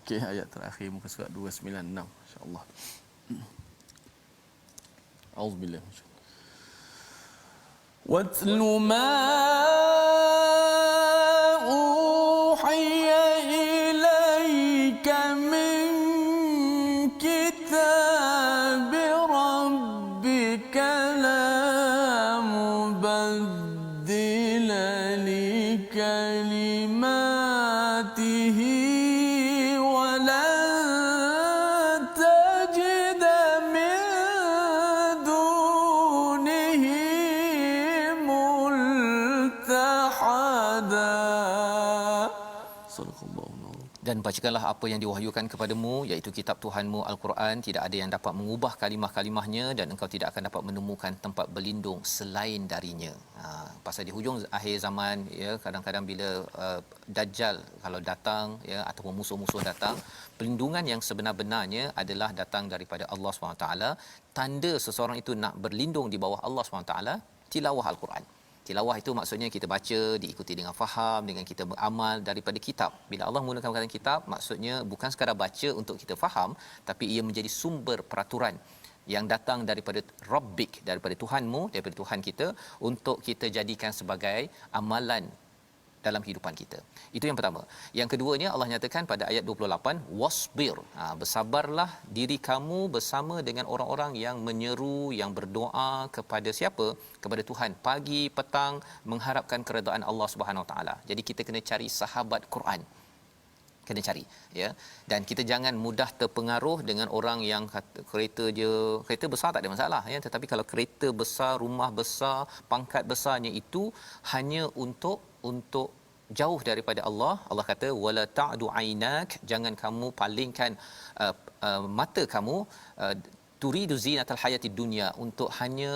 S2: Okey, ayat terakhir muka surat 296, insya-Allah. Auzubillah. Watlu ma uhiya ilayka min kitabi rabbika la mubaddila li kalimatihi wa la tajida min dunihi multahada. Sadaqallahu.
S3: Dan bacakanlah apa yang diwahyukan kepadamu, iaitu kitab Tuhanmu Al-Quran. Tidak ada yang dapat mengubah kalimah-kalimahnya dan engkau tidak akan dapat menemukan tempat berlindung selain darinya. Pasal di hujung akhir zaman, ya, kadang-kadang bila Dajjal kalau datang, ya, ataupun musuh-musuh datang, perlindungan yang sebenar-benarnya adalah datang daripada Allah SWT. Tanda seseorang itu nak berlindung di bawah Allah SWT, tilawah Al-Quran. Tilawah itu maksudnya kita baca, diikuti dengan faham, dengan kita beramal daripada kitab. Bila Allah menggunakan perkataan kitab, maksudnya bukan sekadar baca untuk kita faham, tapi ia menjadi sumber peraturan yang datang daripada Rabbik, daripada Tuhanmu, daripada Tuhan kita, untuk kita jadikan sebagai amalan dalam kehidupan kita. Itu yang pertama. Yang keduanya Allah nyatakan pada ayat 28, wasbir. Bersabarlah diri kamu bersama dengan orang-orang yang menyeru, yang berdoa kepada siapa? Kepada Tuhan pagi petang, mengharapkan keredaan Allah Subhanahu Wa Taala. Jadi kita kena cari sahabat Quran. Kena cari, ya. Dan kita jangan mudah terpengaruh dengan orang yang kata kereta je, kereta besar tak ada masalah, ya, tetapi kalau kereta besar, rumah besar, pangkat besarnya itu hanya untuk jauh daripada Allah. Allah kata wala ta'du ainak, jangan kamu palingkan mata kamu turidu zinatal hayatid dunya, untuk hanya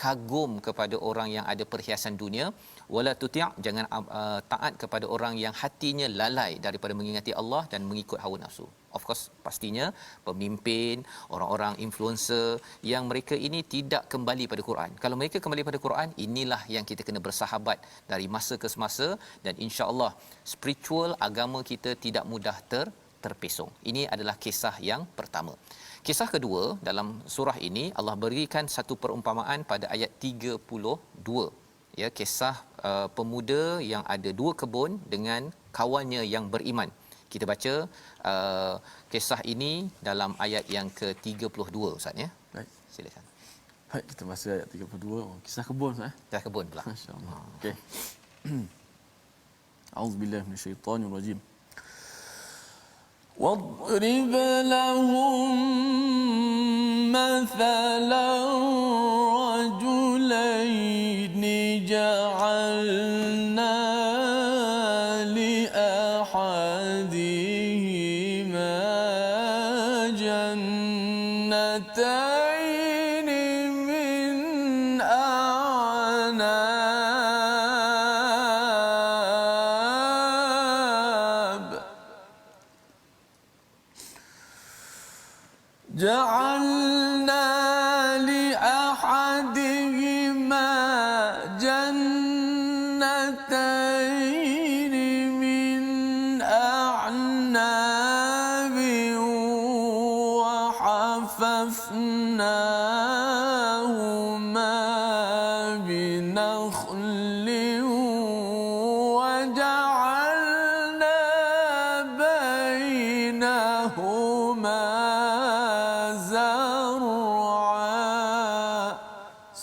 S3: kagum kepada orang yang ada perhiasan dunia. Wala tuti', jangan taat kepada orang yang hatinya lalai daripada mengingati Allah dan mengikut hawa nafsu. Of course, pastinya pemimpin, orang-orang influencer yang mereka ini tidak kembali pada Quran. Kalau mereka kembali pada Quran, inilah yang kita kena bersahabat dari masa ke semasa, dan insya-Allah spiritual agama kita tidak mudah terpesong. Ini adalah kisah yang pertama. Kisah kedua dalam surah ini, Allah berikan satu perumpamaan pada ayat 32. Ya, kisah pemuda yang ada dua kebun dengan kawannya yang beriman. Kita baca kisah ini dalam ayat yang ke-32, Ustaz ya.
S2: Baik.
S3: Silakan.
S2: Baik, kita masuk ayat 32. Oh, kisah kebun Ustaz.
S3: Kisah kebun pula.
S2: Masya-Allah. Okey. A'udzubillahi minasyaitonirrajim. واضرب لهم مثلا رجلين جعلنا لأحدهما جنتين من أعناب جعلنا لأحدهما جنتين من أعناب وحففناهما بنخل وجعلنا بينهما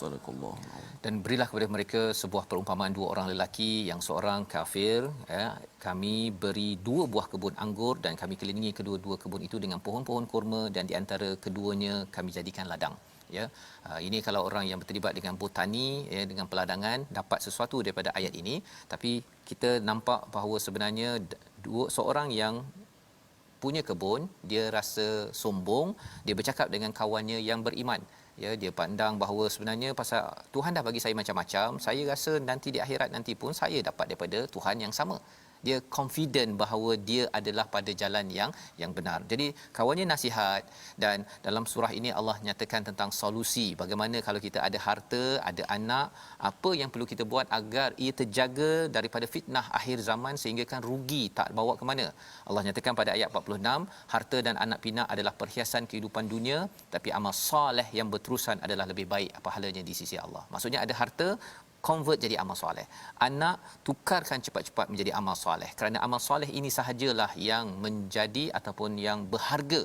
S2: Sadaqallahu.
S3: Dan berilah kepada mereka sebuah perumpamaan dua orang lelaki, yang seorang kafir, ya, kami beri dua buah kebun anggur dan kami kelilingi kedua-dua kebun itu dengan pohon-pohon kurma, dan di antara keduanya kami jadikan ladang. Ya, ini kalau orang yang berterlibat dengan botani, ya, dengan peladangan, dapat sesuatu daripada ayat ini. Tapi kita nampak bahawa sebenarnya seorang yang punya kebun, dia rasa sombong, dia bercakap dengan kawannya yang beriman. Ya, dia pandang bahawa sebenarnya pasal Tuhan dah bagi saya macam-macam, saya rasa nanti di akhirat nanti pun saya dapat daripada Tuhan yang sama. Dia confident bahawa dia adalah pada jalan yang benar. Jadi kawannya nasihat, dan dalam surah ini Allah nyatakan tentang solusi bagaimana kalau kita ada harta, ada anak, apa yang perlu kita buat agar ia terjaga daripada fitnah akhir zaman sehingga kan rugi tak bawa ke mana. Allah nyatakan pada ayat 46, harta dan anak pinak adalah perhiasan kehidupan dunia, tapi amal soleh yang berterusan adalah lebih baik pahalanya di sisi Allah. Maksudnya ada harta, convert jadi amal soleh. Anak, tukarkan cepat-cepat menjadi amal soleh. Kerana amal soleh ini sahajalah yang menjadi ataupun yang berharga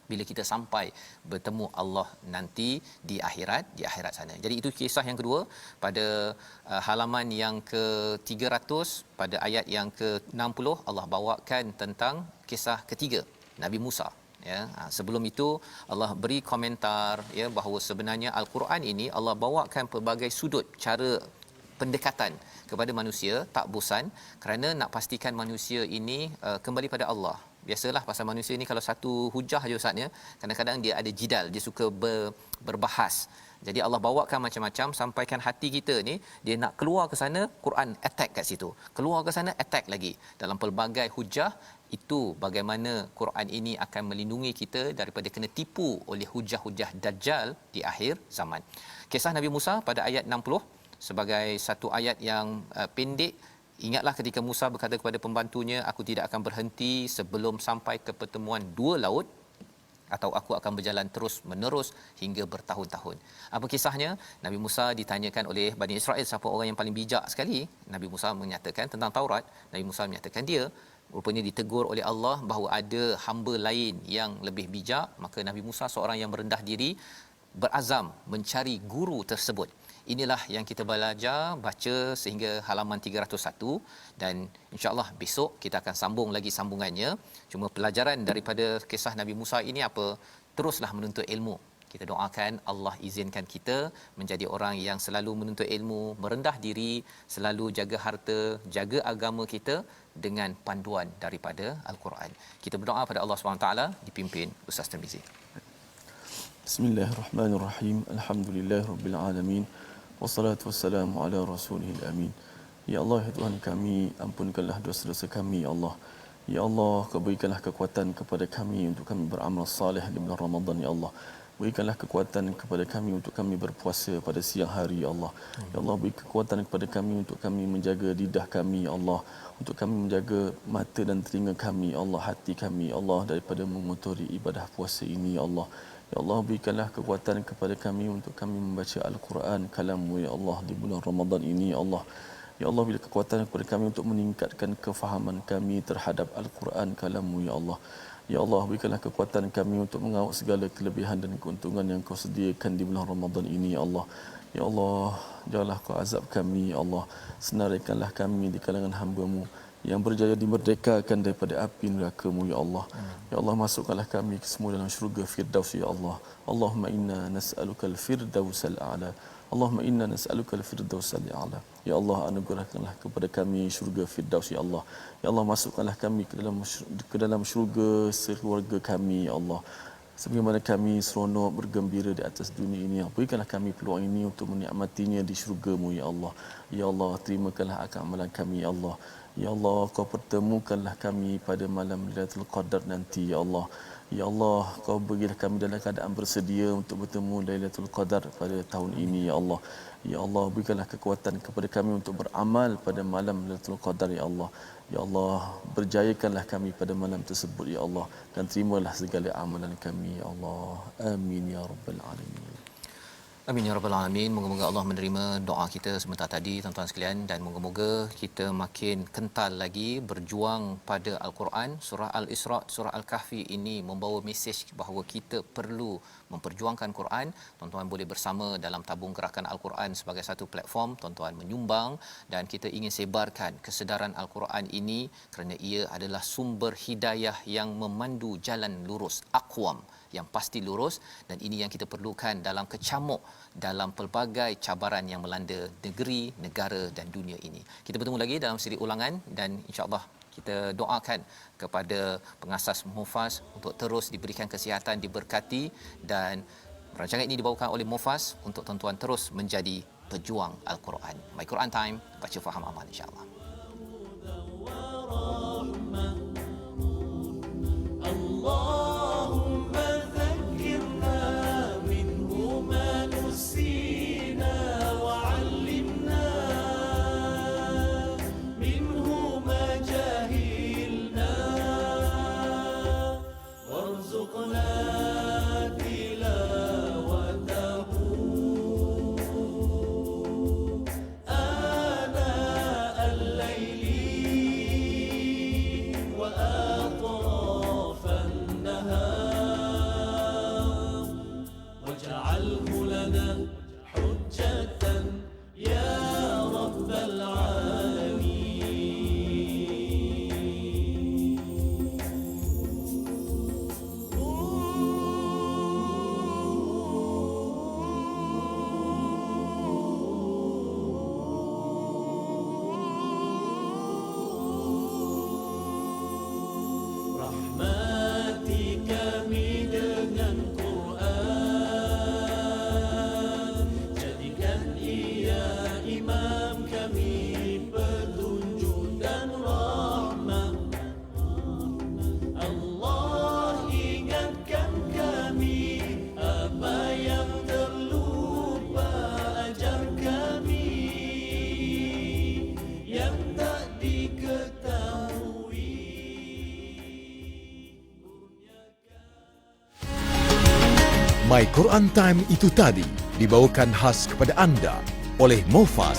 S3: bila kita sampai bertemu Allah nanti di akhirat sana. Jadi itu kisah yang kedua pada halaman yang ke-300, pada ayat yang ke-60 Allah bawakan tentang kisah ketiga, Nabi Musa. Ya, sebelum itu Allah beri komentar, ya, bahawa sebenarnya al-Quran ini Allah bawakan pelbagai sudut cara pendekatan kepada manusia, tak bosan, kerana nak pastikan manusia ini kembali pada Allah. Biasalah pasal manusia ni kalau satu hujah je Ustaz ya, kadang-kadang dia ada jidal, dia suka berbahas. Jadi Allah bawakan macam-macam sampaikan hati kita ni dia nak keluar ke sana, Quran attack kat situ. Keluar ke sana, attack lagi. Dalam pelbagai hujah, itu bagaimana Quran ini akan melindungi kita daripada kena tipu oleh hujah-hujah Dajjal di akhir zaman. Kisah Nabi Musa pada ayat 60 sebagai satu ayat yang pendek. Ingatlah ketika Musa berkata kepada pembantunya, aku tidak akan berhenti sebelum sampai ke pertemuan dua laut, atau aku akan berjalan terus menerus hingga bertahun-tahun. Apa kisahnya? Nabi Musa ditanyakan oleh Bani Israel siapa orang yang paling bijak sekali. Nabi Musa menyatakan tentang Taurat. Nabi Musa menyatakan dia rupanya ditegur oleh Allah bahawa ada hamba lain yang lebih bijak. Maka Nabi Musa seorang yang merendah diri, berazam mencari guru tersebut. Inilah yang kita belajar baca sehingga halaman 301, dan insya-Allah besok kita akan sambung lagi sambungannya. Cuma pelajaran daripada kisah Nabi Musa ini apa? Teruslah menuntut ilmu. Kita doakan Allah izinkan kita menjadi orang yang selalu menuntut ilmu, merendah diri, selalu jaga harta, jaga agama kita dengan panduan daripada Al-Quran. Kita berdoa pada Allah SWT dipimpin Ustaz Tirmizi.
S2: Bismillahirrahmanirrahim. Alhamdulillahirabbil alamin. Wassalatu wassalamu ala rasulihil amin. Ya Allah, ya Tuhan kami, ampunkanlah dosa-dosa kami, ya Allah. Ya Allah, Kau berikanlah kekuatan kepada kami untuk kami beramal saleh di bulan Ramadan, ya Allah. Berikanlah kekuatan kepada kami untuk kami berpuasa pada siang hari, ya Allah. Ya Allah, beri kekuatan kepada kami untuk kami menjaga lidah kami, ya Allah. Untuk kami menjaga mata dan telinga kami, ya Allah, hati kami, ya Allah, daripada mengotori ibadah puasa ini, ya Allah. Ya Allah, berikanlah kekuatan kepada kami untuk kami membaca Al-Quran, kalam-Mu, ya Allah, di bulan Ramadan ini, ya Allah. Ya Allah, beri kekuatan kepada kami untuk meningkatkan kefahaman kami terhadap Al-Quran, kalam-Mu, ya Allah. Ya Allah, berikanlah kekuatan kami untuk mengawal segala kelebihan dan keuntungan yang Kau sediakan di bulan Ramadan ini, ya Allah. Ya Allah, janganlah Kau azab kami, ya Allah. Senaraikanlah kami di kalangan hamba-Mu yang berjaya dimerdekakan daripada api neraka-Mu, ya Allah. Ya Allah, masukkanlah kami semua dalam syurga Firdaus, ya Allah. Allahumma inna nas'aluka al-firdausal a'la. Allahumma inna nas'aluka al-firdausal a'la. Ya Allah, anugerahkanlah kepada kami syurga Firdaus, ya Allah. Ya Allah, masukkanlah kami ke dalam syurga sekeluarga kami, ya Allah. Sebagaimana kami seronok bergembira di atas dunia ini, berikanlah kami peluang ini untuk menikmatinya di syurga-Mu, ya Allah. Ya Allah, terimakanlah akal amalan kami, ya Allah. Ya Allah, Kau pertemukanlah kami pada malam Lailatul Qadar nanti, ya Allah. Ya Allah, Kau berilah kami dalam keadaan bersedia untuk bertemu Lailatul Qadar pada tahun ini, ya Allah. Ya Allah, berikanlah kekuatan kepada kami untuk beramal pada malam Lailatul Qadar, ya Allah. Ya Allah, berjayakanlah kami pada malam tersebut, ya Allah, dan terimalah segala amalan kami, ya Allah. Amin ya rabbal alamin.
S3: Amin ya rabbal alamin. Moga-moga Allah menerima doa kita sebentar tadi, tuan-tuan sekalian, dan moga-moga kita makin kental lagi berjuang pada Al-Quran. Surah Al-Isra, surah Al-Kahfi ini membawa mesej bahawa kita perlu memperjuangkan Quran. Tuan-tuan boleh bersama dalam tabung gerakan Al-Quran sebagai satu platform. Tuan-tuan menyumbang dan kita ingin sebarkan kesedaran Al-Quran ini kerana ia adalah sumber hidayah yang memandu jalan lurus, aqwam, yang pasti lurus, dan ini yang kita perlukan dalam kecamuk dalam pelbagai cabaran yang melanda negeri, negara dan dunia ini. Kita bertemu lagi dalam siri ulangan dan insya-Allah kita doakan kepada pengasas Mufas untuk terus diberikan kesihatan, diberkati, dan rancangan ini dibawakan oleh Mufas untuk tuan-tuan terus menjadi pejuang Al-Quran. My Quran Time, baca faham amal insya-Allah.
S1: My Quran Time itu tadi dibawakan khas kepada anda oleh Mufas.